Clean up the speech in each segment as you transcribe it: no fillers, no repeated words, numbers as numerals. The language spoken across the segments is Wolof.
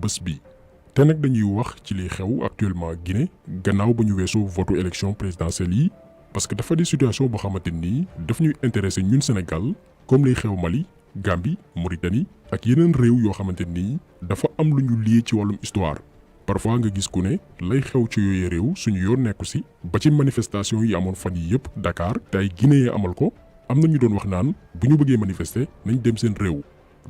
bés bi te nag dañuy wax ci li xew actuellement Guinée gannaaw ba ñu weesoo votu élection présidentielle yi parce que dafa di situation boo xamante ni daf ñuy intéressé ñun Sénégal comme liy xew Mali Gambie Mauritanie ak yeneen réew yoo xamante ni dafa am lu ñu lié ci wàllum histoire parfois nga gis ku ne lay xew ci yooyu réew suñu yoon nekku si ba ci manifestation yi amoon fan yi yëpp Dakar te ay Guinéen amal ko am na ñu doon wax naan bu ñu bëggee manifester nañ dem seen réew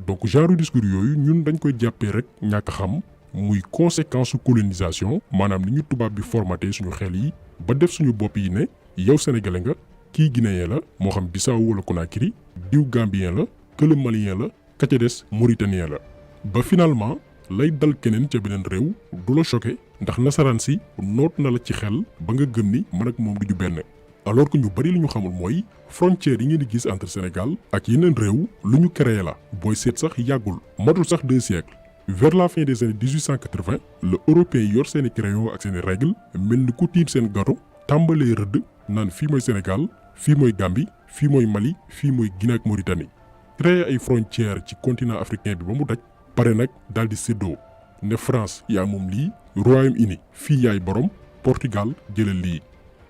donc genre discours yooyu ñun dañ koy jàppee rek ñàkk xam muy conséquence su colonisation maanaam ni ñu tubaab bi formaté suñu xel yi ba def suñu bopp yi ne yow sénégalais nga kii guinéen la moo xam Bissau wala Conakry diw gambien la kële malien la ka ca des mauritanien la ba finalement lay dal keneen ca beneen réew du la choqué ndax nasaraan si noot na la ci xel ba nga gëm ni man ak moom du ñu benn alors que ñu bari li ñu xamul mooy frontières yi ngeen di gis entre Sénégal ak yeneen réew lu ñu créé la booy seet sax yàggul matul sax 2 siècles vers la fin des années 1880 le européen yor seeni crayon ak seeni règle mel ni ku tiit seen gato tàmbalee rëdd naan fii mooy Sénégal fii mooy Gambie fii mooy Mali fii mooy Guinée ak Mauritanie créé ay frontières ci continent africain bi ba mu daj pare nag daal di séddoo ne France yaa moom lii Royaume-Uni fii yaay borom Portugal jëlal lii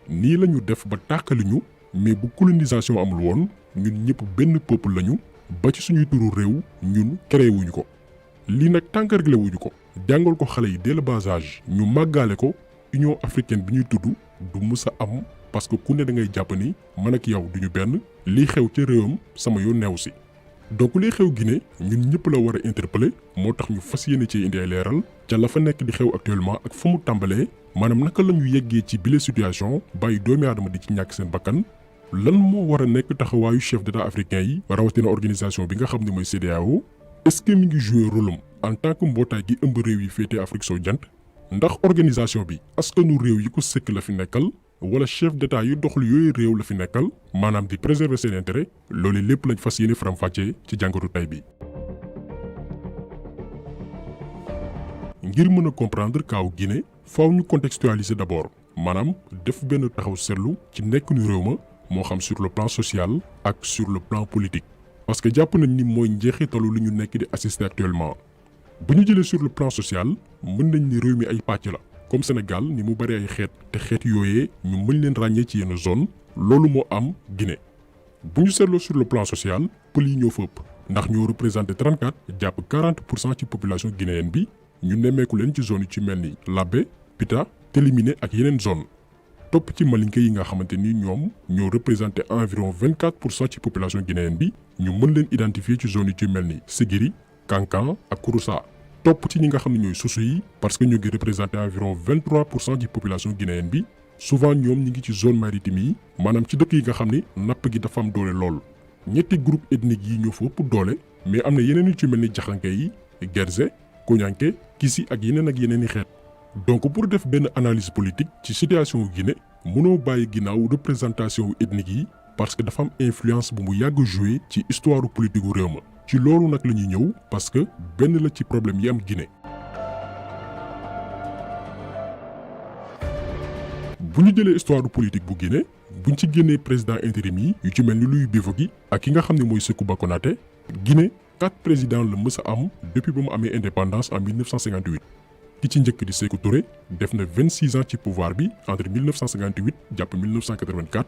nii la ñu def ba tàqali ñu mais bu colonisation amul woon ñun ñëpp benn peuple lañu ba ci suñuy turu réew ñun créé wuñu ko lii nag tànkargle wuñu ko jàngal ko xale yi dès le bas âge ñu màggaale ko Union africaine bi ñuy tudd du mës a am parce que ku ne da ngay jàpp ni man ak yow duñu benn lii xew ca réewam sama yoon neew si donc liy xew Guinée ñun ñëpp la war a interpeller moo tax ñu fas yéene ci indi ay leeral ca la fa nekk di xew actuellement ak fa mu tàmbalee maanaam naka la ñu yeggee ci bile situation bàyyi doomi aadama di ci ñàkk seen bakkan lan moo war a nekk taxawaayu chef d'état africain yi rawatina organisation bi nga xam ne mooy CEDEAO est-ce que mi ngi jouer rôle am en tant que mbootaay gi ëmb réew yi féete Afrique sowu jant ndax organisation bi askanu réew yi ko sëkk la fi nekkal wala chef d'état yi doxal yooyu réew la fi nekkal maanaam di préserver seen intérêt loolu lépp lañ fas yéene faram-fàccee ci jàngatu tay bi. ngir mën a comprendre kaaw Guinée faaw ñu contextualiser d'abord maanaam def benn taxaw seetlu ci nekkinu réew ma moo xam sur le plan social ak sur le plan politique. parce que jàpp nañ ni mooy njeexitalu lu ñu nekk di assister actuellement bu ñu jëlee sur le plan social mën nañ ni réew mi ay pàcc la. comme Sénégal ni mu bari ay xeet te xeet yooyee ñu mën leen ràññee ci yenn zone loolu moo am Guinée bu ñu seetloo sur le plan social pël yi ñoo fa ëpp ndax ñoo représenté 34 jàpp 40% ci population guinéenne bi ñu nemmeeku leen ci zone yu ci mel ni Labé Pita Télimine ak yeneen zone topp ci malinke yi nga xamante ni ñoom ñoo représenté environ 24% ci population guinéenne bi ñu mën leen identifier ci zone yu ci mel ni Sigiri Kankan ak Kouroussa. topp ci ñi nga xam ne ñooy susu yi parce que ñu ngi représenté environ 23% ci population guinéenne bi souvent ñoom ñi ngi ci zone maritime yi maanaam ci dëkk yi nga xam ne napp gi dafa am doole lool. ñetti groupe ethnique yi ñoo fa ëpp doole mais am na yeneen yu ci mel ni jaxanke yi Gerze Koñanke Kisi ak yeneen i xeet. donc pour def benn analyse politique ci situation Guinée mënoo bàyyi ginnaaw représentation ethnique yi parce que dafa am influence bu mu yàgg joué ci histoire politique gu réew ma. ci loolu nag la ñuy ñëw parce que benn la ci problème yi am Guinée. bu ñu jëlee histoire politique bu Guinée buñ ci génnee président intérim yi yu ci mel ni Louis Befogui ak ki nga xam ne mooy Sékou Konaté Guinée 4 présidents la mës a am depuis ba mu amee indépendance en 1958 ki ci njëkk di Sékou Touré def na 26 ans ci pouvoir bi entre 1958 jàpp 1984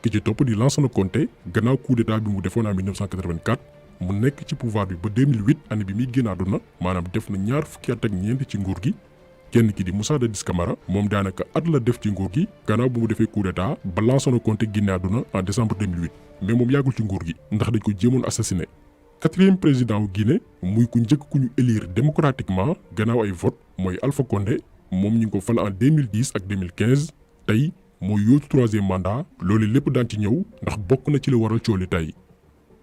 ki ci topp di Lansana Conté gannaaw coup d'état bi mu defoon en 1984. mu nekk ci pouvoir bi ba 2008 année bi muy génn àdduna maanaam def na ñaar fukki at ak ñeent ci nguur gi kenn ki di Moussa Dadis Camara moom daanaka at la def ci nguur gi gannaaw bu mu defee coup d'état ba Lansana Conté génne àdduna en décembre 2008 mais moom yàggul ci nguur gi ndax dañ ko jéemoon assassiné. 4e président wu Guinée muy ku njëkk ku ñu élire démocratiquement gannaaw ay vote mooy Alpha Condé moom ñu ngi ko fal en 2010 ak 2015 tey mooy yóotu 3e mandat loolu lépp daan ci ñëw ndax bokk na ci la waral cooli tey.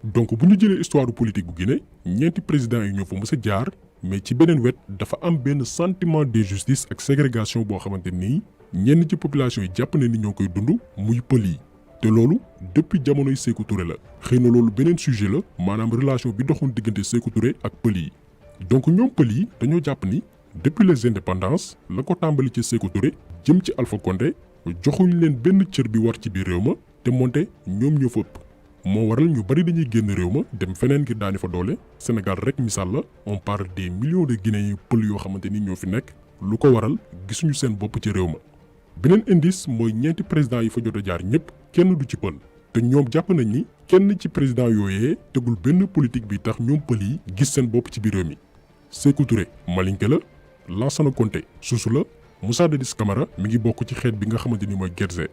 donc bu ñu jëlee histoire politique bu Guinée ñeenti présidents yi ñoo fa mës a jaar mais ci beneen wet dafa am benn sentiment d'injustice ak ségrégation boo xamante ni ñenn ci population yi jàpp ne ni ñoo koy dund muy pël yi te loolu depuis jamonoy Sékou Touré la xëy na loolu beneen sujet la maanaam relation bi doxoon diggante Sékou Touré ak pël yi donc ñoom pël yi dañoo jàpp ni depuis les indépendances la ko tàmbali ci Sékou Touré jëm ci Alpha Condé joxuñ leen benn cër bi war ci biir réew ma te moonte ñoom ñoo fa ëpp moo waral ñu bari dañuy génn réew ma dem feneen ngir daani fa doole. Sénégal rek misaal la on parle des millions de Guinéens pël yoo xamante ni ñoo fi nekk lu ko waral gisuñu seen bopp ci réew ma. beneen indice mooy ñeenti président yi fa jot a jaar ñëpp kenn du ci pël te ñoom jàpp nañ ni kenn ci président yooyee tegul benn politique bi tax ñoom pël yi gis seen bopp ci biir réew mi. Sékou Touré Malinké la, Lansana Conté Soussou la, Moussa Dadis Camara mi ngi bokk ci xeet bi nga xamante ni mooy Guérzé.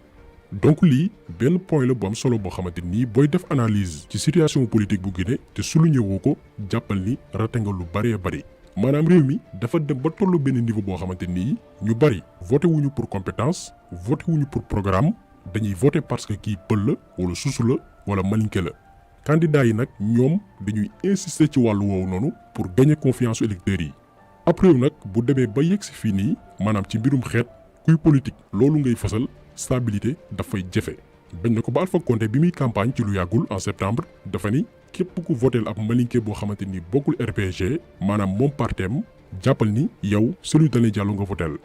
donc lii benn point la bu am solo boo xamante ni booy def analyse ci situation politique bu Guinée te souligné woo ko jàppal ni rate nga lu bëree bëri. maanaam réew mi dafa dem ba tollu benn niveau boo xamante ni ñu bëri voté wuñu pour compétence voté wuñu pour programme dañuy voté parce que kii pël la wala Soussou la wala Malinké la. candidat yi nag ñoom dañuy insister ci wàllu woowu noonu pour gagner confiance électeurs yi. après nag bu demee ba yegg si fii nii maanaam ci mbirum xeet kuy politique loolu ngay fasal stabilité dafay jafe. bañ na ko ba Alpha Condé bi muy campagne ci lu yàggul en septembre dafa ni képp ku voteel ab Malinké boo xamante ni bokkul RPG maanaam moom parteem jàppal ni yow Cellou Dalein Diallo nga voteel.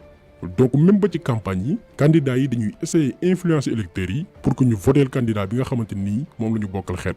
donc même ba ci campagne yi candidats yi dañuy essayer influencer électeurs yi pour que ñu voteel candidat bi nga xamante ni moom la ñu bokkal xeet.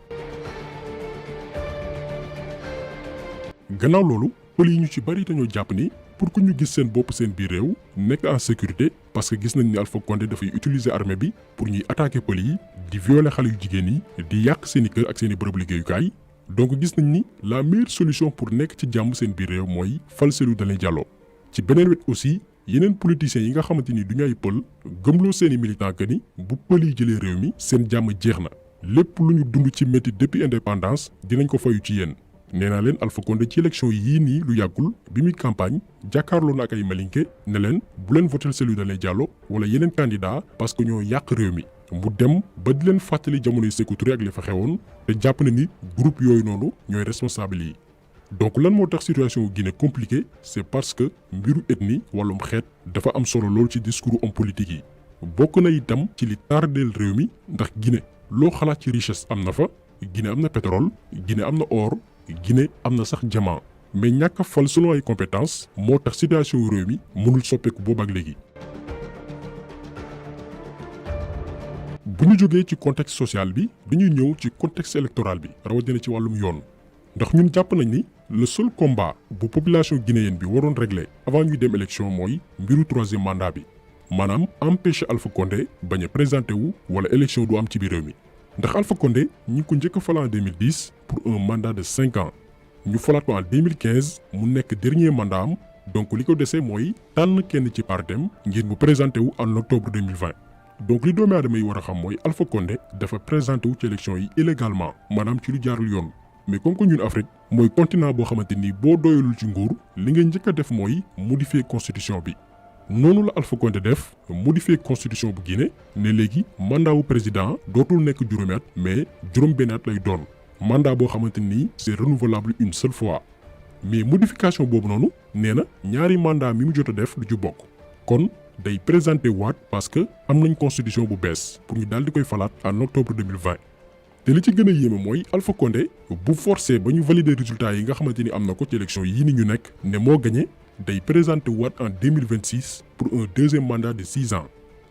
gannaaw loolu pël yi ñu ci bari dañoo jàpp ni pour que ñu gis seen bopp seen biir réew nekk en sécurité parce que gis nañ ni Alpha Condé dafay utiliser armée bi pour ñuy attaquer pël yi di violer xale yu jigéen yi di yàq seeni kër ak seeni bërëb liggéeyukaay. donc gis nañ ni la meilleure solution pour nekk ci jàmm seen biir réew mooy fal Cellou Dalein Diallo. ci beneen wet aussi yeneen politiciens yi nga xamante ni duñu ay pël gëmloo seeni militants que ni bu pël yi jëlee réew mi seen jàmm jeex na lépp lu ñu dund ci métti depuis indépendance dinañ ko fayu ci yéen. nee naa leen Alpha Condé ci élection yii nii lu yàggul bi muy campagne jàkkaarloo na ak ay Malinké ne leen bu leen votel Cellou Dalein Diallo wala yeneen candidat parce que ñoo yàq réew mi. mu dem ba di leen fàttali jamonoy Sékou Touré ak li fa xewoon te jàpp na ni groupe yooyu noonu ñooy responsable yi. donc lan moo tax situation Guinée compliquée c'est parce que mbiru ethnie wàllum xeet dafa am solo lool ci discours homme politique yi. bokk na itam ci li tardeel réew mi ndax Guinée loo xalaat ci richesse am na fa Guinée am na pétrole Guinée am na or Guinée am na sax diamant mais ñàkk a fal selon ay compétences moo tax situation réew mi mënul soppeeku boobu ak léegi. bu ñu jógee ci contexte social bi dañuy ñëw ci contexte électoral bi rawatina ci wàllum yoon ndax ñun jàpp nañ ni le seul combat bu population guinéenne bi waroon régler avant ñuy dem élection mooy mbiru troisième mandat bi maanaam empêcher Alpha Condé bañ a présenté wu wala élection du am ci biir réew mi. ndax Alpha Condé ñi ngi ko njëkk a fal en 2010 pour un mandat de 5 ans ñu falaat ko en 2015 mu nekk dernier mandat am donc li ko dese mooy tànn kenn ci partem ngir mu présenté wu en octobre 2020. donc li doomi aadama yi war a xam mooy Alpha Condé dafa présenté wu ci élection yi illégalement maanaam ci lu jaarul yoon mais comme que ñun Afrique mooy continent boo xamante ni boo doyalul ci nguur li nga njëkk a def mooy modifier constitution bi. noonu la Alpha Condé def modifier constitution bu Guinée ne léegi mandat wu président dootul nekk juróomi at mais juróom-benn at lay doon mandat boo xamante ni c'est renouvelable une seule fois mais modification boobu noonu nee na ñaari mandat mi mu jot a def du ci bokk kon day présenté waat parce que am nañ constitution bu bees pour ñu daal di koy falaat en octobre 2020 te li ci gën a yéeme mooy Alpha Condé bu forcé ba ñu valider résultats yi nga xamante ni am na ko ci élection yii ni ñu nekk ne moo gagné. day présenté waat en 2026 pour un deuxième mandat de 6 ans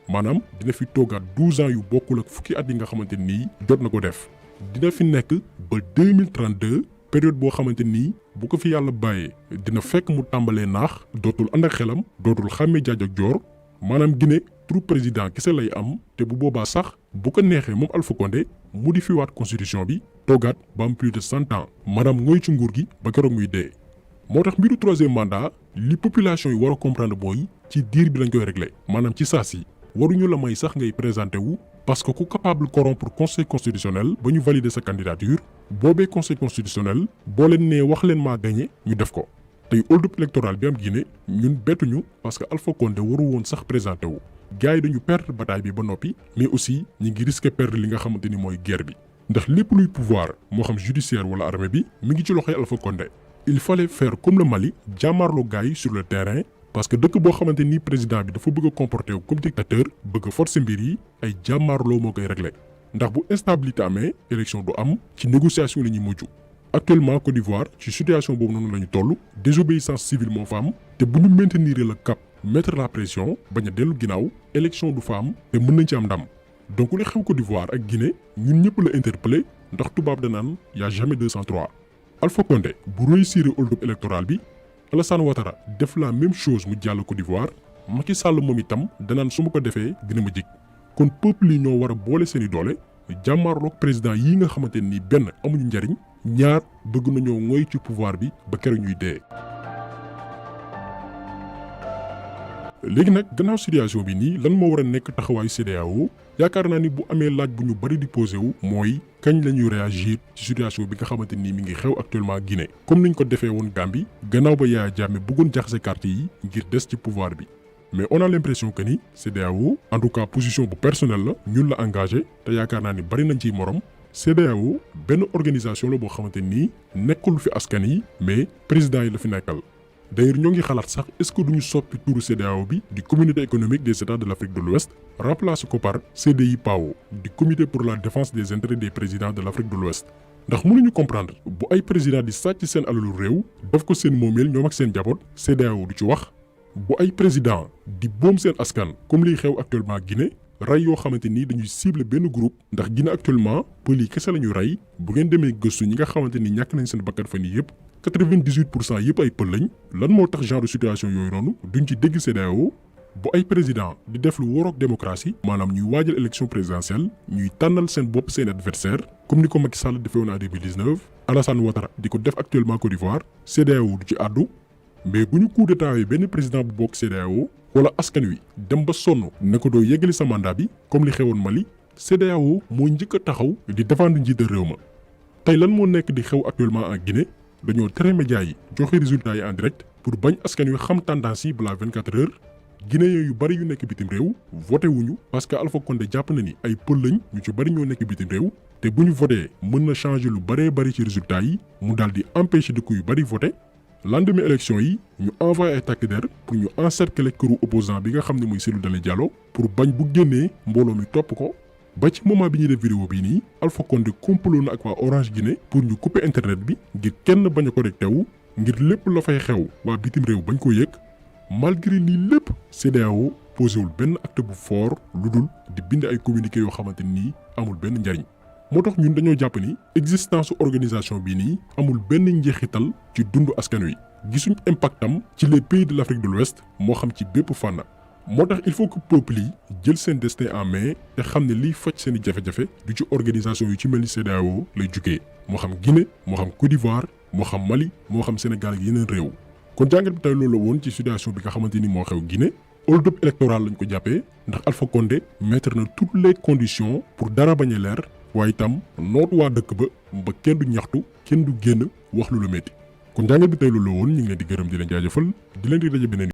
maanaam dina fi toogaat 12 ans yu bokkul ak fukki at yi nga xamante nii jot na ko def dina fi nekk ba 2032 période boo xamante nii bu ko fi yàlla bàyyee dina fekk mu tàmbalee naax dootul ànd ak xelam dootul xàmmee jaaj ak joor maanaam Guinée turu président kese lay am te bu boobaa sax bu ko neexee moom Alpha Condé modifié waat constitution bi toogaat ba am plus de 100 ans maanaam ngooy ci nguur gi ba keroog muy dee. moo tax mbiru troisième mandat li population yi war a comprendre mooy ci diir bi lañ koy régler maanaam ci saa si waruñu la may sax ngay présenté wu parce que ku capable corrompre conseil constitutionnel ba ñu valider sa candidature boobee conseil constitutionnel boo leen nee wax leen maa gagné ñu def ko. tey hold-up électoral bi am Guinée ñun bettuñu parce que Alpha Condé waru woon sax présenté wu gars yi dañu perdre bataille bi ba noppi mais aussi ñi ngi risqué perdre li nga xamante ni mooy guerre bi ndax lépp luy pouvoir moo xam judiciaire wala armée bi mi ngi ci loxoy Alpha Condé. il fallait faire comme le Mali jàmmaarloo gars yi sur le terrain parce que dëkk boo xamante ni président bi dafa bëgg a comporter wu comme dictateur bëgg a forcer mbir yi ay jàmmaarloo moo koy régler ndax bu instabilité amee élection du am ci négociation la ñuy mujj. actuellement Côte d'Ivoire ci situation boobu noonu la ñu toll désobéissance civile moo fa am te bu ñu maintenir le cap mettre la pression bañ a dellu ginnaaw élection du fa am te mën nañ ci am ndam donc li xew Côte d'Ivoire ak Guinée ñun ñëpp la interpellé ndax tubaab danaan y a jamais 203. Alpha Condé bu réussir hold-up électoral bi Alassane Ouattara def la même chose mu jàll Côte d'Ivoire Macky Sall moom itam danaan su ma ko defee dina ma jig kon peuple yi ñoo war a boole seeni doole jàmmaarloog président yi nga xamante ni benn amuñu njariñ ñaar bëgg nañoo ngoy ci pouvoir bi ba keroog ñuy dee. léegi nag gannaaw situation bi nii lan moo war a nekk taxawaayu CEDEAO yaakaar naa ni bu amee laaj bu ñu bari di posé wu mooy kañ la ñuy réagir ci situation bi nga xamante ni mi ngi xew actuellement Guinée comme niñ ko defee woon Gambie gannaaw ba Yaya Jammeh bëggoon jaxase carte yi ngir des ci pouvoir bi. mais on a l'impression que ni CEDEAO en tout cas position bu personnelle la ñun la engagé te yaakaar naa ni bari nañ ciy morom CEDEAO benn organisation la boo xamante ni nekkul fi askan yi mais président yi la fi nekkal. d'ailleurs ñoo ngi xalaat sax est-ce que duñu soppi turu CEDEAO bi di communauté économique des états de l'Afrique de l'Ouest remplacer ko par CEDEIPAO di comité pour la défense des intérêts des présidents de l'Afrique de l'Ouest ndax mënuñu comprendre bu ay président di sàcc seen alalu réew def ko seen moomeel ñoom ak seen jaboot CEDEAO du ci wax bu ay président di boom seen askan comme liy xew actuellement Guinée rey yoo xamante ni dañuy cibler benn groupe ndax Guinée actuellement pël yi kese la ñu rey bu ngeen demee gëstu ñi nga xamante ni ñàkk nañ seen bakkan fan yii yëpp 98% yëpp ay pël lañ lan moo tax genre situation yooyu noonu duñ ci dégg CEDEAO bu ay président di def lu waroog démocratie maanaam ñuy waajal élection présidentielle ñuy tànnal seen bopp seen adversaire comme ni ko Macky Sall defee woon en 2019 Alassane Ouattara di ko def actuellement Côte d'Ivoire CEDEAO du ci àddu mais bu ñu coup d'état yi benn président bu bokk CEDEAO wala askan wi dem ba sonn ne ko doo yeggali sa mandat bi comme li xewoon Mali CEDEAO moo njëkk a taxaw di défendre njiital réew ma tey lan moo nekk di xew actuellement en Guinée dañoo tere médias yi joxe résultats yi en direct pour bañ askan wi xam tendance yi balaa 24 heures Guinéens yu bari yu nekk bitim réew voté wuñu parce que Alpha Condé jàpp na ni ay pël lañ ñu ci bari ñoo nekk bitim réew te bu ñu voté mën na changer lu baree bari ci résultats yi mu daal di empêcher dëkk yu bari voté lendemain élection yi ñu envoyé ay takk der pour ñu encercler këru opposant bi nga xam ne mooy Cellou Dalein Diallo pour bañ bu génnee mbooloo mi topp ko ba ci moment bi ñuy def vidéo bii nii Alpha Condé complot na ak waa Orange Guinée pour ñu couper internet bi ngir kenn bañ a connecté wu ngir lépp la fay xew waa bitim réew bañ ko yëg malgré lii lépp CEDEAO posé wul benn acte bu fort lu dul di bind ay communiqué yoo xamante nii amul benn njariñ moo tax ñun dañoo jàpp ni existence organisation bii nii amul benn njeexital ci dundu askan wi gisuñ impactam ci les pays de l'Afrique de l'Ouest moo xam ci bépp fànn moo tax il faut que peuple yi jël seen destin en main te xam ne liy faj seen i jafe-jafe du ci organisation yu ci mel ni CEDEAO lay jugee moo xam Guinée moo xam Côte d'Ivoire moo xam Mali moo xam Sénégal ak yeneen réew kon jàngat bi tey loolu la woon ci situation bi nga xamante ni moo xew Guinée hold-up électoral lañ ko jàppee ndax Alpha Condé mettre na toutes les conditions pour dara bañ a leer waaye itam noot waa dëkk ba kenn du ñaxtu kenn du génn wax lu la métti kon jàngat bi tey loolu la woon ñu ngi leen di gërëm di leen jaajëfal di leen di daje beneen